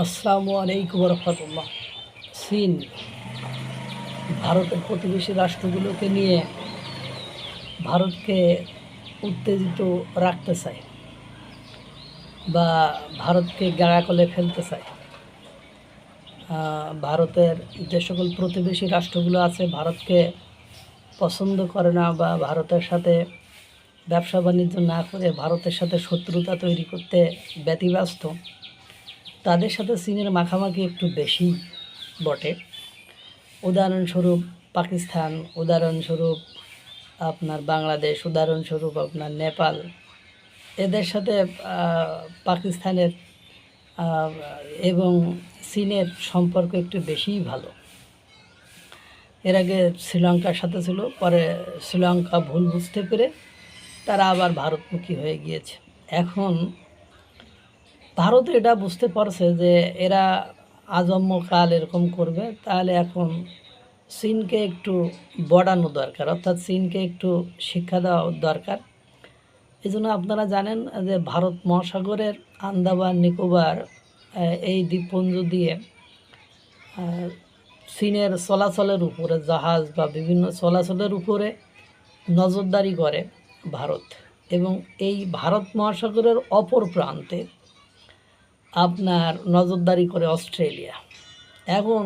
আসসালামু আলাইকুম রহমতুল্লাহ। চীন ভারতের প্রতিবেশী রাষ্ট্রগুলোকে নিয়ে ভারতকে উত্তেজিত রাখতে চায় বা ভারতকে গাড়াকলে ফেলতে চায়। ভারতের যে সকল প্রতিবেশী রাষ্ট্রগুলো আছে ভারতকে পছন্দ করে না বা ভারতের সাথে ব্যবসা বাণিজ্য না করে ভারতের সাথে শত্রুতা তৈরি করতে ব্যতিব্যস্ত, তাদের সাথে চীনের মাখামাখি একটু বেশি বটে। উদাহরণস্বরূপ পাকিস্তান, উদাহরণস্বরূপ আপনার বাংলাদেশ, উদাহরণস্বরূপ আপনার নেপাল, এদের সাথে পাকিস্তানের এবং চীনের সম্পর্ক একটু বেশিই ভালো। এর আগে শ্রীলঙ্কার সাথে ছিল, পরে শ্রীলঙ্কা ভুল বুঝতে পেরে তারা আবার ভারতমুখী হয়ে গিয়েছে। এখন ভারত এটা বুঝতে পারছে যে এরা আজন্ম কাল এরকম করবে, তাহলে এখন চীনকে একটু বড়ানো দরকার, অর্থাৎ চীনকে একটু শিক্ষা দেওয়া দরকার। এই জন্য আপনারা জানেন যে ভারত মহাসাগরের আন্দামান নিকোবর এই দ্বীপপুঞ্জ দিয়ে চীনের চলাচলের উপরে, জাহাজ বা বিভিন্ন চলাচলের উপরে নজরদারি করে ভারত। এবং এই ভারত মহাসাগরের অপর প্রান্তে আপনার নজরদারি করে অস্ট্রেলিয়া। এখন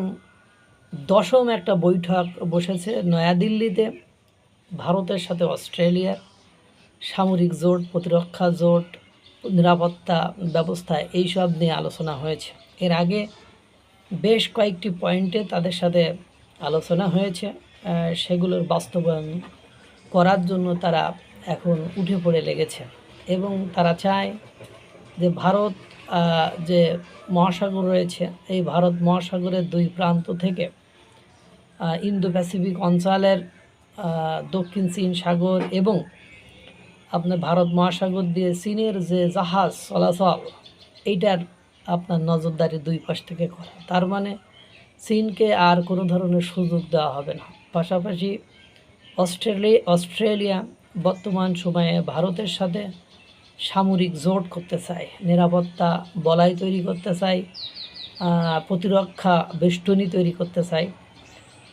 দশম একটা বৈঠক বসেছে নয়াদিল্লিতে ভারতের সাথে অস্ট্রেলিয়ার, সামরিক জোট, প্রতিরক্ষা জোট, নিরাপত্তা ব্যবস্থা, এইসব নিয়ে আলোচনা হয়েছে। এর আগে বেশ কয়েকটি পয়েন্টে তাদের সাথে আলোচনা হয়েছে, সেগুলোর বাস্তবায়ন করার জন্য তারা এখন উঠে পড়ে লেগেছে এবং তারা চায় যে ভারত যে মহাসাগর রয়েছে, এই ভারত মহাসাগরের দুই প্রান্ত থেকে ইন্দো প্যাসিফিক অঞ্চলের দক্ষিণ চীন সাগর এবং আপনার ভারত মহাসাগর দিয়ে চীনের যে জাহাজ চলাচল, এইটার আপনার নজরদারি দুই পাশ থেকে করা। তার মানে চীনকে আর কোনো ধরনের সুযোগ দেওয়া হবে না। পাশাপাশি অস্ট্রেলিয়া বর্তমান সময়ে ভারতের সাথে সামরিক জোট করতে চায়, নিরাপত্তা বলয় তৈরি করতে চায়, প্রতিরক্ষা বেষ্টনী তৈরি করতে চায়।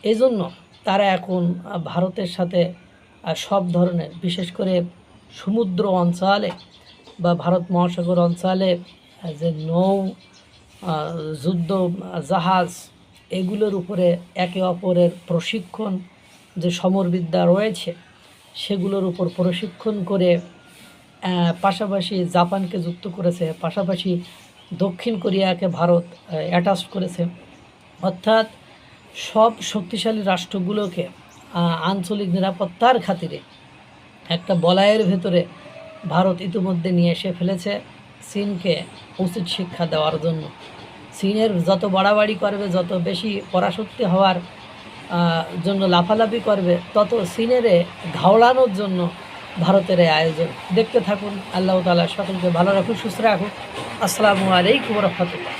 এই জন্য তারা এখন ভারতের সাথে সব ধরনের, বিশেষ করে সমুদ্র অঞ্চলে বা ভারত মহাসাগর অঞ্চলে যে নৌ যুদ্ধ জাহাজ, এগুলোর উপরে একে অপরের প্রশিক্ষণ, যে সমরবিদ্যা রয়েছে সেগুলোর উপর প্রশিক্ষণ করে, পাশাপাশি জাপানকে যুক্ত করেছে, পাশাপাশি দক্ষিণ কোরিয়াকে ভারত অ্যাটাচ করেছে। অর্থাৎ সব শক্তিশালী রাষ্ট্রগুলোকে আঞ্চলিক নিরাপত্তার খাতিরে একটা বলয়ের ভেতরে ভারত ইতিমধ্যে নিয়ে এসে ফেলেছে চীনকে উচিত শিক্ষা দেওয়ার জন্য। চীনের যত বাড়াবাড়ি করবে, যত বেশি পরাশক্তি হওয়ার জন্য লাফালাফি করবে, তত চীনেরে ঘাওড়ানোর জন্য ভারতের এই আয়োজন। দেখতে থাকুন। আল্লাহ তাআলা সকলকে ভালো রাখুন, সুস্থ রাখুন। আসসালামু আলাইকুম রহমতুল্লাহ।